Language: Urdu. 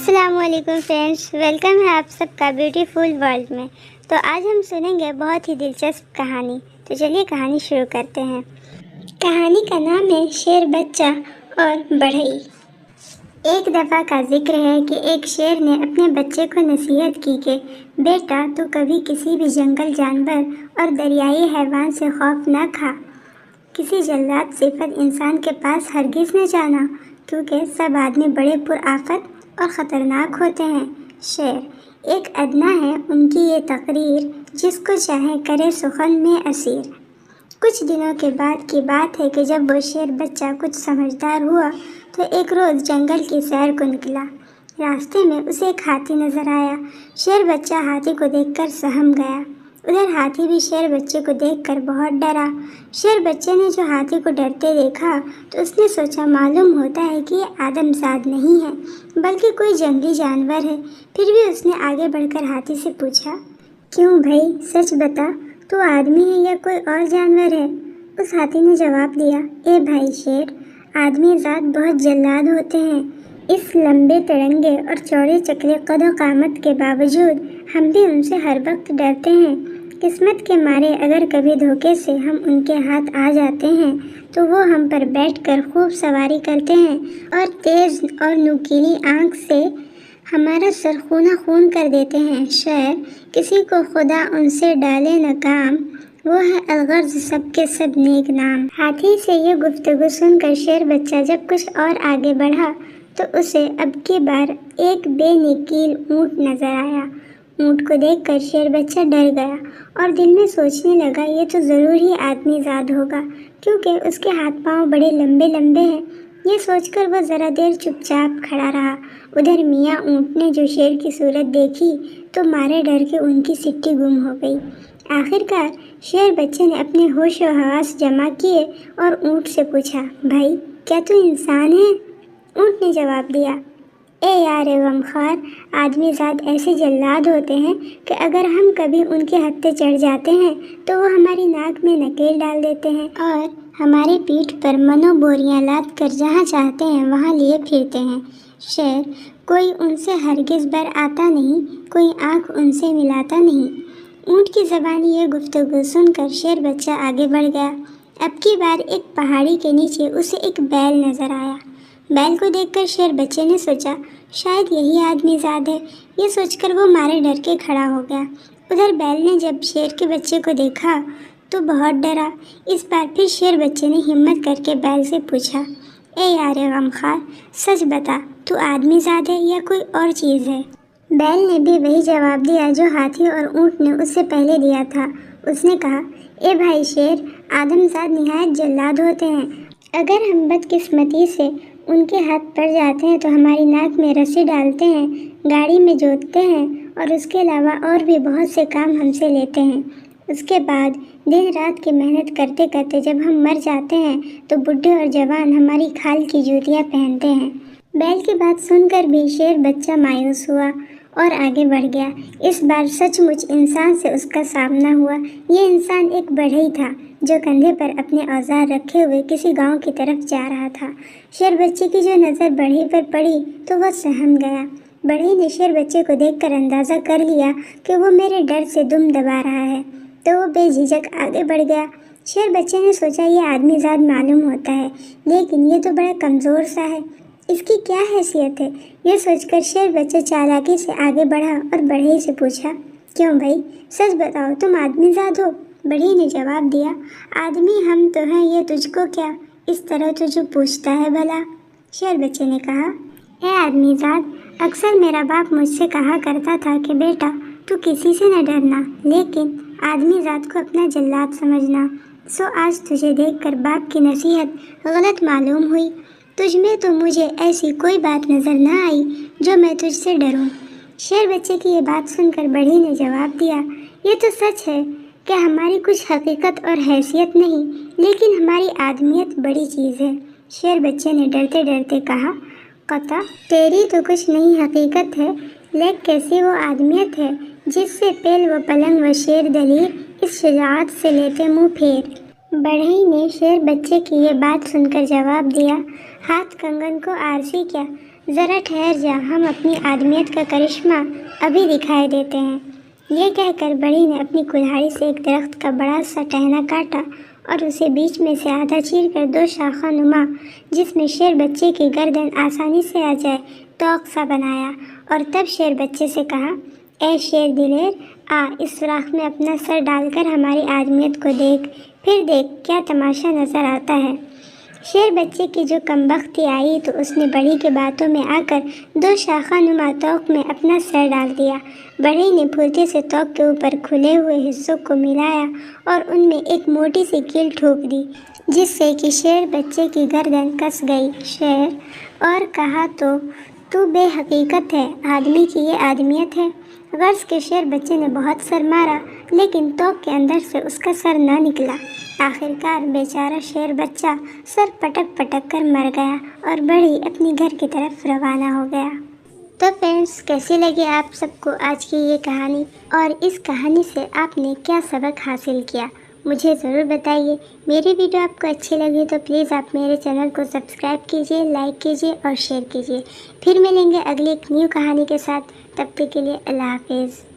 السلام علیکم فرینڈس، ویلکم ہے آپ سب کا بیوٹیفل ورلڈ میں۔ تو آج ہم سنیں گے بہت ہی دلچسپ کہانی۔ تو چلیے کہانی شروع کرتے ہیں۔ کہانی کا نام ہے شیر بچہ اور بڑھئی۔ ایک دفعہ کا ذکر ہے کہ ایک شیر نے اپنے بچے کو نصیحت کی کہ بیٹا تو کبھی کسی بھی جنگل جانور اور دریائی حیوان سے خوف نہ کھا، کسی جلاد صفت انسان کے پاس ہرگز نہ جانا، کیونکہ سب آدمی بڑے پرآفت اور خطرناک ہوتے ہیں۔ شیر ایک ادنا ہے ان کی یہ تقریر، جس کو چاہے کرے سخن میں اسیر۔ کچھ دنوں کے بعد کی بات ہے کہ جب وہ شیر بچہ کچھ سمجھدار ہوا تو ایک روز جنگل کی سیر کو نکلا۔ راستے میں اسے ایک ہاتھی نظر آیا۔ شیر بچہ ہاتھی کو دیکھ کر سہم گیا۔ ادھر ہاتھی بھی شیر بچے کو دیکھ کر بہت ڈرا۔ شیر بچے نے جو ہاتھی کو ڈرتے دیکھا تو اس نے سوچا معلوم ہوتا ہے کہ یہ آدم زاد نہیں ہے بلکہ کوئی جنگلی جانور ہے۔ پھر بھی اس نے آگے بڑھ کر ہاتھی سے پوچھا، کیوں بھائی سچ بتا، تو آدمی ہے یا کوئی اور جانور ہے؟ اس ہاتھی نے جواب دیا، اے بھائی شیر، آدمی ذات بہت جلاد ہوتے ہیں۔ اس لمبے تڑنگے اور چوڑے چکلے قد و قامت کے باوجود ہم بھی ان سے ہر وقت ڈرتے ہیں۔ قسمت کے مارے اگر کبھی دھوکے سے ہم ان کے ہاتھ آ جاتے ہیں تو وہ ہم پر بیٹھ کر خوب سواری کرتے ہیں اور تیز اور نوکیلی آنکھ سے ہمارا سر خونہ خون کر دیتے ہیں۔ شعر کسی کو خدا ان سے ڈالے نہ کام، وہ ہے الغرض سب کے سب نیک نام۔ ہاتھی سے یہ گفتگو سن کر شیر بچہ جب کچھ اور آگے بڑھا تو اسے اب کی بار ایک بے نکیل اونٹ نظر آیا۔ اونٹ کو دیکھ کر شیر بچہ ڈر گیا اور دل میں سوچنے لگا یہ تو ضرور ہی آدمی زاد ہوگا، کیونکہ اس کے ہاتھ پاؤں بڑے لمبے لمبے ہیں۔ یہ سوچ کر وہ ذرا دیر چپ چاپ کھڑا رہا۔ ادھر میاں اونٹ نے جو شیر کی صورت دیکھی تو مارے ڈر کے ان کی سٹی گم ہو گئی۔ آخرکار شیر بچے نے اپنے ہوش و حواس جمع کیے اور اونٹ سے پوچھا، بھائی کیا تو انسان ہے؟ اونٹ نے جواب دیا، اے یار غمخوار، آدمی ذات ایسے جلاد ہوتے ہیں کہ اگر ہم کبھی ان کے ہتھے چڑھ جاتے ہیں تو وہ ہماری ناک میں نکیل ڈال دیتے ہیں اور ہماری پیٹھ پر منو بوریاں لاد کر جہاں چاہتے ہیں وہاں لیے پھرتے ہیں۔ شعر کوئی ان سے ہرگز بر آتا نہیں، کوئی آنکھ ان سے ملاتا نہیں۔ اونٹ کی زبانی یہ گفتگو سن کر شیر بچہ آگے بڑھ گیا۔ اب کی بار ایک پہاڑی کے نیچے اسے ایک بیل نظر آیا۔ بیل کو دیکھ کر شیر بچے نے سوچا شاید یہی آدمی زاد ہے۔ یہ سوچ کر وہ مارے ڈر کے کھڑا ہو گیا۔ ادھر بیل نے جب شیر کے بچے کو دیکھا تو بہت ڈرا۔ اس بار پھر شیر بچے نے ہمت کر کے بیل سے پوچھا، اے یار غمخوار، سچ بتا، تو آدمی زاد ہے یا کوئی اور چیز ہے؟ بیل نے بھی وہی جواب دیا جو ہاتھی اور اونٹ نے اس سے پہلے دیا تھا۔ اس نے کہا، اے بھائی شیر، آدم زاد نہایت جلاد ہوتے ہیں۔ اگر ہم بدقسمتی سے ان کے ہاتھ پڑ جاتے ہیں تو ہماری ناک میں رسی ڈالتے ہیں، گاڑی میں جوتتے ہیں اور اس کے علاوہ اور بھی بہت سے کام ہم سے لیتے ہیں۔ اس کے بعد دن رات کی محنت کرتے کرتے جب ہم مر جاتے ہیں تو بڈھے اور جوان ہماری کھال کی جوتیاں پہنتے ہیں۔ بیل کی بات سن کر بھی شیر بچہ مایوس ہوا اور آگے بڑھ گیا۔ اس بار سچ مچ انسان سے اس کا سامنا ہوا۔ یہ انسان ایک بڑھئی تھا جو کندھے پر اپنے اوزار رکھے ہوئے کسی گاؤں کی طرف جا رہا تھا۔ شیر بچے کی جو نظر بڑھئی پر پڑی تو وہ سہم گیا۔ بڑھئی نے شیر بچے کو دیکھ کر اندازہ کر لیا کہ وہ میرے ڈر سے دم دبا رہا ہے تو وہ بے جھجک آگے بڑھ گیا۔ شیر بچے نے سوچا یہ آدمی زاد معلوم ہوتا ہے، لیکن یہ تو بڑا کمزور سا ہے، اس کی کیا حیثیت ہے؟ یہ سوچ کر شیر بچہ چالاکی سے آگے بڑھا اور بڑھئی سے پوچھا، کیوں بھائی سچ بتاؤ، تم آدمی زاد ہو؟ بڑھئی نے جواب دیا، آدمی ہم تو ہیں، یہ تجھ کو کیا، اس طرح تجھے پوچھتا ہے بھلا؟ شیر بچے نے کہا، اے آدمی زاد، اکثر میرا باپ مجھ سے کہا کرتا تھا کہ بیٹا تو کسی سے نہ ڈرنا، لیکن آدمی ذات کو اپنا جلاد سمجھنا، سو آج تجھے دیکھ کر باپ کی نصیحت غلط معلوم ہوئی۔ تجھ میں تو مجھے ایسی کوئی بات نظر نہ آئی جو میں تجھ سے ڈروں۔ شیر بچے کی یہ بات سن کر بڑھئی نے جواب دیا، یہ تو سچ ہے کہ ہماری کچھ حقیقت اور حیثیت نہیں، لیکن ہماری آدمیت بڑی چیز ہے۔ شیر بچے نے ڈرتے ڈرتے کہا، قطع تیری تو کچھ نہیں حقیقت ہے، لیک کیسی وہ آدمیت ہے جس سے پیل و پلنگ و شیر دلیر اس شجاعت سے لیتے منہ پھیر۔ بڑھئی نے شیر بچے کی یہ بات سن کر جواب دیا، ہاتھ کنگن کو آرسی کیا، ذرا ٹھہر جا، ہم اپنی آدمیت کا کرشمہ ابھی دکھائی دیتے ہیں۔ یہ کہہ کر بڑی نے اپنی کلہاڑی سے ایک درخت کا بڑا سا ٹہنا کاٹا اور اسے بیچ میں سے آدھا چیر کر 2 شاخہ نما، جس میں شیر بچے کی گردن آسانی سے آ جائے، توق سا بنایا، اور تب شیر بچے سے کہا، اے شیر دلیر، آ اس سوراخ میں اپنا سر ڈال کر ہماری آدمیت کو دیکھ، پھر دیکھ کیا تماشا نظر آتا ہے۔ شیر بچے کی جو کمبختی آئی تو اس نے بڑی کے باتوں میں آ کر 2 شاخہ نما توق میں اپنا سر ڈال دیا۔ بڑی نے پھرتی سے توق کے اوپر کھلے ہوئے حصوں کو ملایا اور ان میں ایک موٹی سی کیل ٹھوک دی، جس سے کہ شیر بچے کی گردن کس گئی۔ شیر اور کہا، تو بے حقیقت ہے، آدمی کی یہ آدمیت ہے۔ غرض کے شیر بچے نے بہت سر مارا لیکن توق کے اندر سے اس کا سر نہ نکلا۔ آخرکار بیچارہ شیر بچہ سر پٹک پٹک کر مر گیا اور بڑی اپنی گھر کی طرف روانہ ہو گیا۔ تو فرینڈس، کیسی لگی آپ سب کو آج کی یہ کہانی، اور اس کہانی سے آپ نے کیا سبق حاصل کیا، مجھے ضرور بتائیے۔ میری ویڈیو آپ کو اچھی لگی تو پلیز آپ میرے چینل کو سبسکرائب کیجیے، لائک کیجیے اور شیئر کیجیے۔ پھر ملیں گے اگلی ایک نیو کہانی کے ساتھ، تب تک کے لیے اللہ حافظ۔